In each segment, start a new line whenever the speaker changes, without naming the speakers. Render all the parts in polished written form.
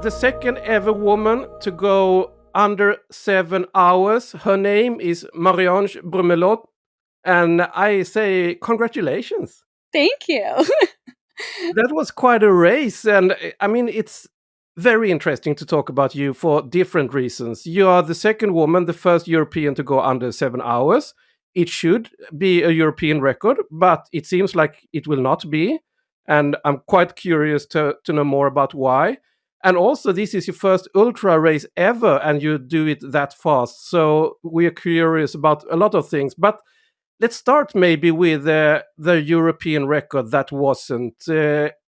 the second ever woman to go under 7 hours. Her name is Marie-Ange Brumelot, and I say congratulations.
Thank you.
That was quite a race, and I mean, it's very interesting to talk about you for different reasons. You are the second woman, the first European to go under 7 hours. It should be a European record, but it seems like it will not be. And I'm quite curious to know more about why. And also, this is your first ultra race ever, and you do it that fast. So we are curious about a lot of things. But let's start maybe with the European record that wasn't.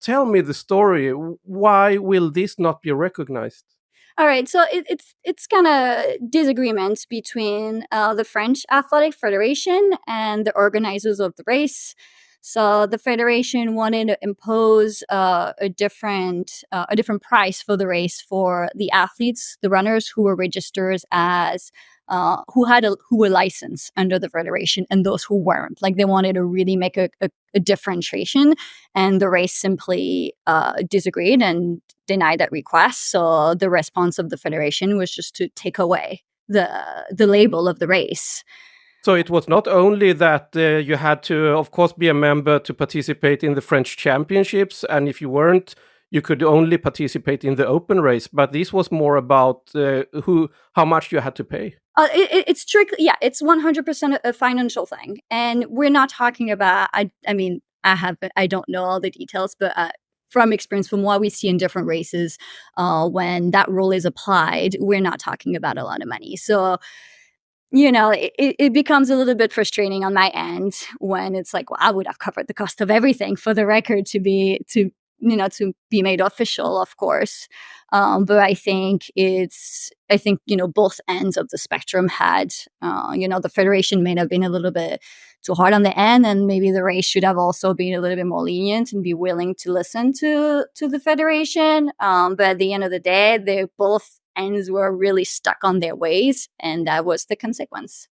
Tell me the story. Why will this not be recognized?
All right, so it's kind of disagreements between the French Athletic Federation and the organizers of the race. So the federation wanted to impose a different price for the race for the athletes, the runners who were registered as who were licensed under the federation, and those who weren't. Like they wanted to really make a differentiation, and the race simply disagreed and denied that request. So the response of the federation was just to take away the label of the race.
So it was not only that you had to, of course, be a member to participate in the French championships, and if you weren't, you could only participate in the open race. But this was more about how much you had to pay.
It's strictly, yeah, it's 100% a financial thing, and we're not talking about. I mean, I don't know all the details, but from experience, from what we see in different races, when that rule is applied, we're not talking about a lot of money. So, it becomes a little bit frustrating on my end when it's like, well, I would have covered the cost of everything for the record to be made official, of course. But I think both ends of the spectrum had, the federation may have been a little bit too hard on the end, and maybe the race should have also been a little bit more lenient and be willing to listen to the federation. But at the end of the day, they both ends were really stuck on their ways, and that was the consequence.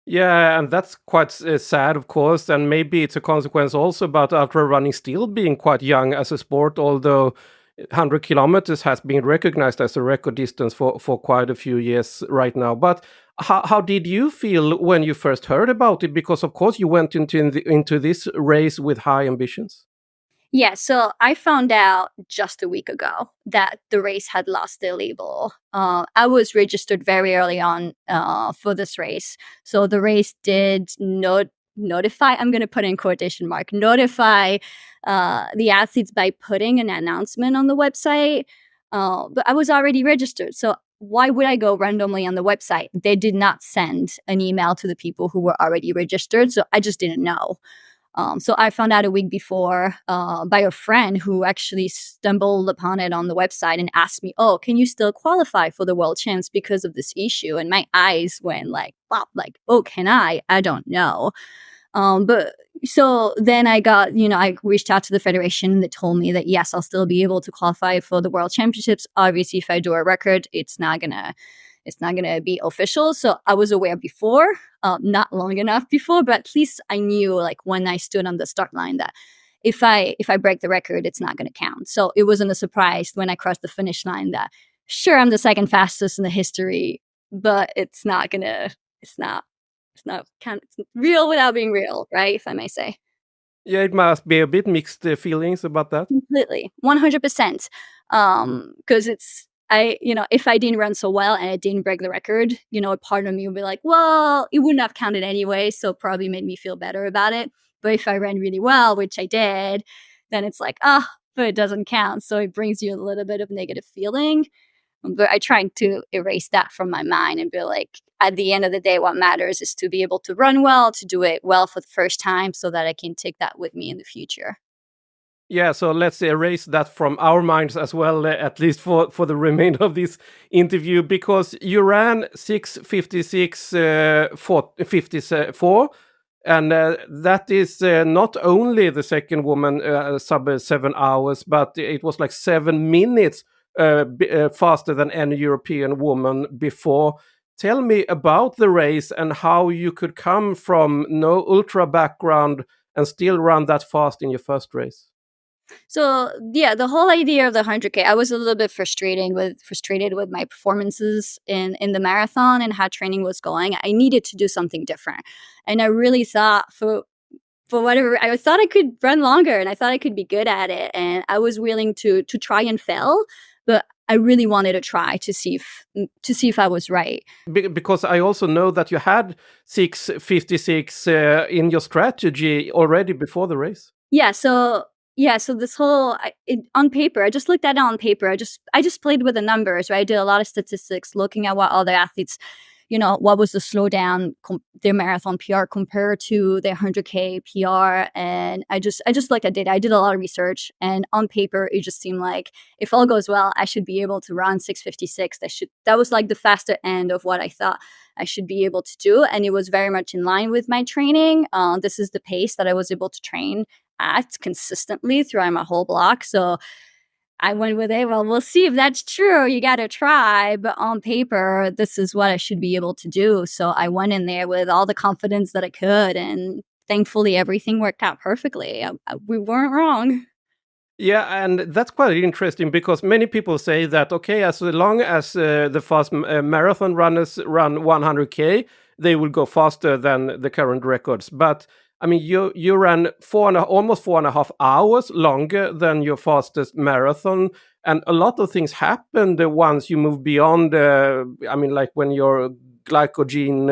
Yeah, and that's quite sad, of course, and maybe it's a consequence also about ultra running still being quite young as a sport, although 100 kilometers has been recognized as a record distance for quite a few years right now. But how did you feel when you first heard about it? Because, of course, you went into this race with high ambitions.
Yeah, so I found out just a week ago that the race had lost their label. I was registered very early on for this race. So the race did notify, I'm going to put in quotation mark, notify the athletes by putting an announcement on the website. But I was already registered. So why would I go randomly on the website? They did not send an email to the people who were already registered. So I just didn't know. So I found out a week before by a friend who actually stumbled upon it on the website and asked me, "Oh, can you still qualify for the world champs because of this issue?" And my eyes went like, "Wow!" Like, "Oh, can I? I don't know." But so then I reached out to the federation, and they told me that yes, I'll still be able to qualify for the world championships. Obviously, if I do a record, it's not gonna be official. So I was aware before, not long enough before, but at least I knew, like, when I stood on the start line, that if I break the record, it's not gonna count. So it wasn't a surprise when I crossed the finish line that sure, I'm the second fastest in the history, but it's not count. It's real without being real, right? If I may say.
Yeah, it must be a bit mixed feelings about that.
Completely, 100%. Because if I didn't run so well and I didn't break the record, a part of me would be like, well, it wouldn't have counted anyway, so probably made me feel better about it. But if I ran really well, which I did, then it's like, but it doesn't count. So it brings you a little bit of negative feeling. But I tried to erase that from my mind and be like, at the end of the day, what matters is to be able to run well, to do it well for the first time so that I can take that with me in the future.
Yeah, so let's erase that from our minds as well, at least for the remainder of this interview, because you ran 6:56 54, and that is not only the second woman sub 7 hours, but it was like 7 minutes faster than any European woman before. Tell me about the race and how you could come from no ultra background and still run that fast in your first race.
So yeah, the whole idea of the 100K, I was a little bit frustrated with my performances in the marathon and how training was going. I needed to do something different, and I really thought for whatever I thought I could run longer, and I thought I could be good at it, and I was willing to try and fail, but I really wanted to try to see if I was right.
Because I also know that you had 6:56 in your strategy already before the race.
Yeah, so this whole on paper, I just looked at it on paper. I just played with the numbers, right? I did a lot of statistics, looking at what other athletes, what was the slowdown, their marathon PR compared to their 100K PR, and I just looked at data. I did a lot of research, and on paper, it just seemed like if all goes well, I should be able to run 6:56. That was like the faster end of what I thought I should be able to do, and it was very much in line with my training. This is the pace that I was able to train at consistently throughout my whole block. So I went with it. Well, we'll see if that's true. You got to try. But on paper, this is what I should be able to do. So I went in there with all the confidence that I could. And thankfully, everything worked out perfectly. We weren't wrong.
Yeah, and that's quite interesting because many people say that okay, as long as the fast marathon runners run 100K, they will go faster than the current records. But I mean, you ran almost 4.5 hours longer than your fastest marathon, and a lot of things happened once you move beyond. I mean, like when your glycogen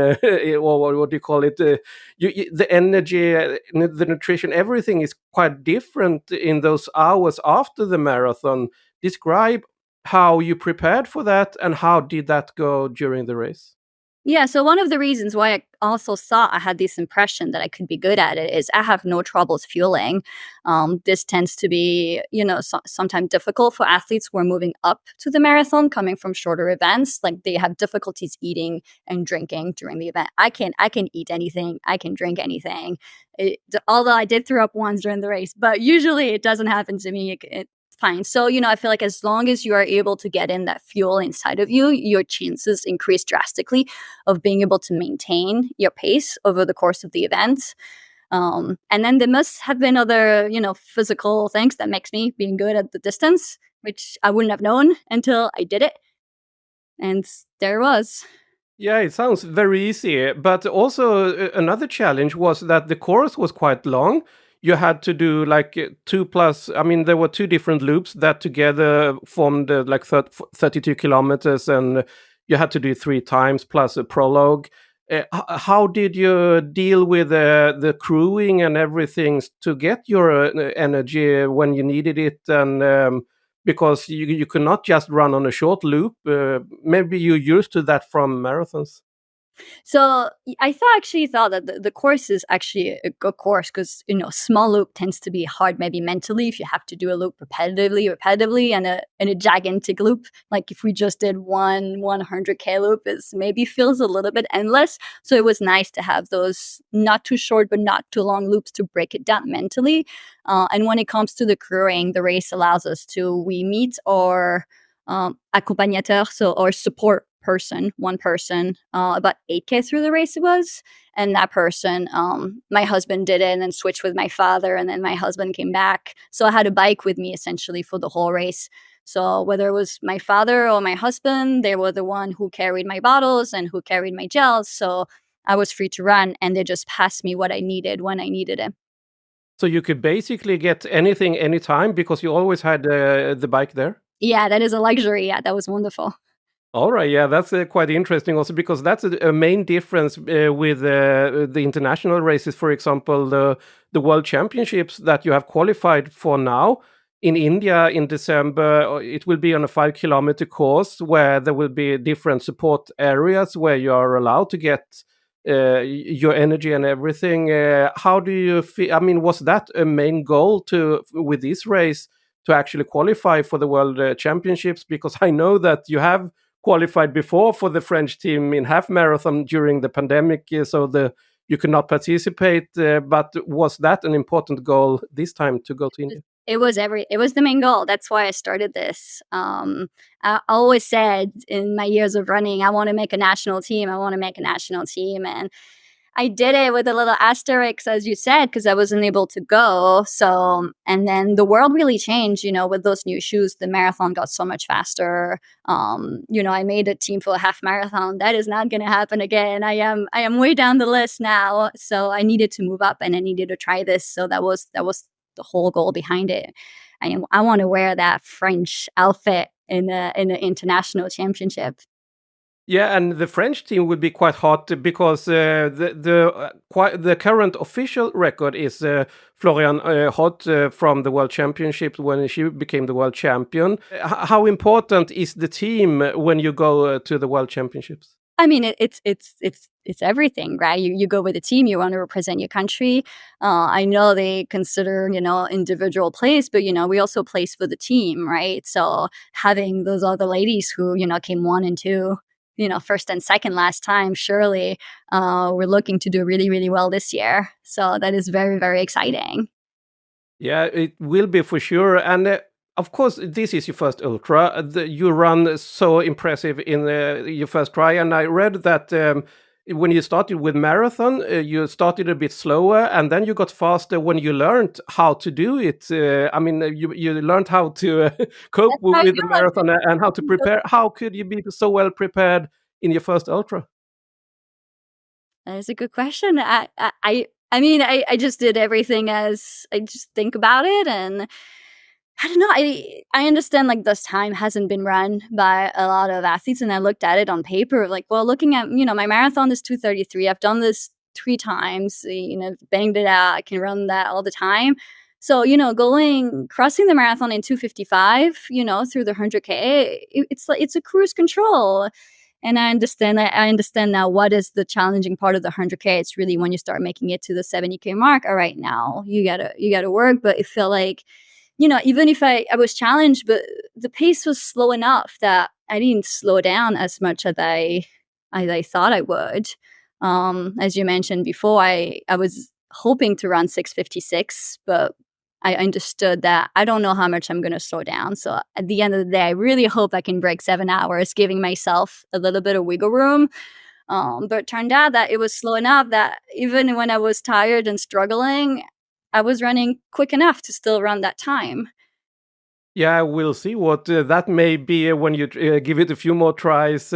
or what do you call it? The energy, the nutrition, everything is quite different in those hours after the marathon. Describe how you prepared for that and how did that go during the race?
Yeah, so one of the reasons why I also thought I had this impression that I could be good at it is I have no troubles fueling. This tends to be, sometimes difficult for athletes who are moving up to the marathon, coming from shorter events. Like they have difficulties eating and drinking during the event. I can eat anything. I can drink anything. Although I did throw up once during the race, but usually it doesn't happen to me. Fine. So, I feel like as long as you are able to get in that fuel inside of you, your chances increase drastically of being able to maintain your pace over the course of the event. And then there must have been other, physical things that makes me being good at the distance, which I wouldn't have known until I did it. And there it was.
Yeah, it sounds very easy. But also, another challenge was that the course was quite long. You had to do like two plus, I mean, there were two different loops that together formed like 32 kilometers, and you had to do three times plus a prologue. How did you deal with the crewing and everything to get your energy when you needed it? And because you could not just run on a short loop. Maybe you're used to that from marathons.
So I actually thought that the course is actually a good course because small loop tends to be hard maybe mentally if you have to do a loop repetitively, and a gigantic loop like if we just did 100K loop is maybe feels a little bit endless. So it was nice to have those not too short but not too long loops to break it down mentally. And when it comes to the crewing, the race allows us to we meet our accompagnateur, so our support person, one person, about 8K through the race it was. And that person, my husband did it and then switched with my father, and then my husband came back. So I had a bike with me essentially for the whole race. So whether it was my father or my husband, they were the one who carried my bottles and who carried my gels. So I was free to run, and they just passed me what I needed when I needed it.
So you could basically get anything anytime because you always had the bike there.
Yeah, that is a luxury. Yeah, that was wonderful.
All right, yeah, that's quite interesting also because that's a main difference with the international races. For example, the World Championships that you have qualified for now in India in December. It will be on a 5 kilometer course where there will be different support areas where you are allowed to get your energy and everything. How do you feel? I mean, was that a main goal to with this race to actually qualify for the World Championships? Because I know that you have qualified before for the French team in half marathon during the pandemic, so you could not participate. But was that an important goal this time to go to India?
It was the main goal. That's why I started this. I always said in my years of running, I want to make a national team. I want to make a national team, and I did it with a little asterisk, as you said, because I wasn't able to go. So, and then the world really changed, with those new shoes. The marathon got so much faster. I made a team for a half marathon. That is not going to happen again. I am way down the list now. So I needed to move up and I needed to try this. So that was the whole goal behind it. I want to wear that French outfit in the international championship.
Yeah, and the French team will be quite hot because the current official record is Florian Hott from the World Championship when she became the world champion. How important is the team when you go to the World Championships?
I mean, it's everything, right? You go with a team, you want to represent your country. I know they consider individual place, but we also place for the team, right? So having those other ladies who came one and two, first and second last time, surely we're looking to do really, really well this year. So that is very, very exciting.
Yeah, it will be for sure. And of course, this is your first ultra. You run so impressive in your first try. And I read that when you started with marathon, you started a bit slower and then you got faster when you learned how to do it. I mean, you learned how to cope
That's how I
with the
know
marathon and how to
it.
prepare. How could you be so well prepared in your first ultra?
That is a good question. I mean, I just did everything as I just think about it, and I don't know. I understand like this time hasn't been run by a lot of athletes, and I looked at it on paper. Like, well, looking at my marathon is 2:33. I've done this 3 times. Banged it out. I can run that all the time. So going crossing the marathon in 2:55. Through the 100K, it's like it's a cruise control. And I understand that. I understand now what is the challenging part of the 100K. It's really when you start making it to the 70K mark. All right, now you gotta work. But it felt like, even if I was challenged, but the pace was slow enough that I didn't slow down as much as I thought I would. As you mentioned before, I was hoping to run 6:56, but I understood that I don't know how much I'm going to slow down. So at the end of the day, I really hope I can break 7 hours, giving myself a little bit of wiggle room. But it turned out that it was slow enough that even when I was tired and struggling, I was running quick enough to still run that time.
Yeah, we'll see what that may be when you give it a few more tries,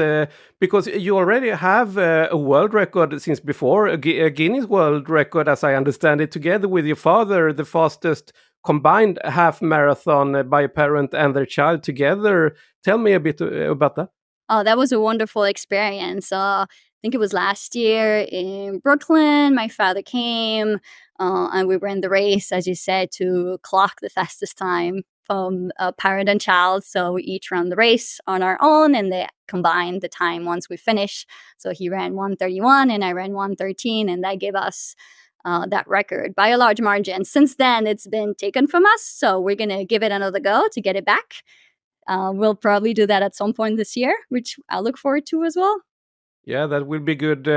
because you already have a world record since before, a Guinness World Record, as I understand it, together with your father, the fastest combined half marathon by a parent and their child together. Tell me a bit about that.
Oh, that was a wonderful experience. I think it was last year in Brooklyn. My father came, and we ran the race, as you said, to clock the fastest time from a parent and child. So we each ran the race on our own, and they combined the time once we finished. So he ran 1:31, and I ran 1:13, and that gave us that record by a large margin. Since then, it's been taken from us, so we're gonna give it another go to get it back. We'll probably do that at some point this year, which I look forward to as well.
Yeah, that will be good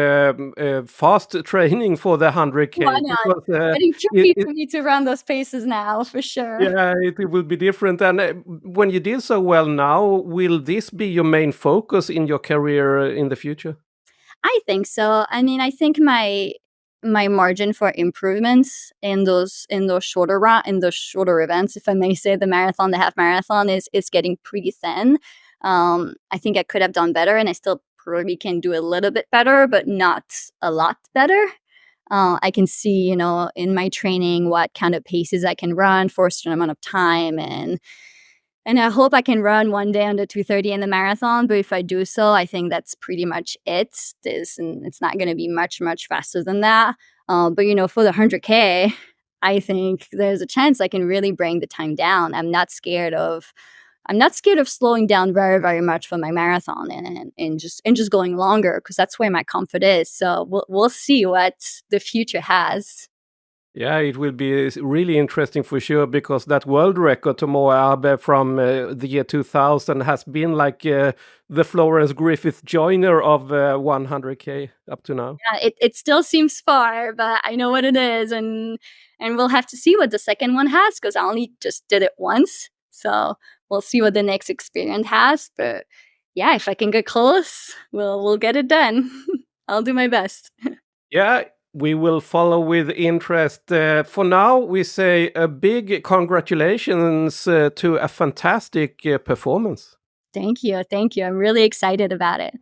fast training for the
Why
100K
not?
because
Getting tricky for me to run those paces now, for sure.
yeah, it will be different. And when you did so well now, will this be your main focus in your career in the future?
I think so. I mean, I think my margin for improvements in those shorter events, if I may say, the marathon, the half marathon is getting pretty thin. I think I could have done better, and I still probably can do a little bit better, but not a lot better. I can see, in my training what kind of paces I can run for a certain amount of time, and I hope I can run one day under 2:30 in the marathon. But if I do so, I think that's pretty much it. And it's not going to be much, much faster than that. But for the 100K, I think there's a chance I can really bring the time down. I'm not scared of slowing down very, very much for my marathon and just going longer, because that's where my comfort is. So we'll see what the future has.
Yeah, it will be really interesting for sure because that world record, Tomoe Abe from the year 2000, has been like the Florence Griffith Joyner of 100K up to now.
Yeah, it still seems far, but I know what it is, and we'll have to see what the second one has, because I only just did it once. So we'll see what the next experience has. But yeah, if I can get close, we'll get it done. I'll do my best.
Yeah, we will follow with interest. For now, we say a big congratulations to a fantastic performance.
Thank you. Thank you. I'm really excited about it.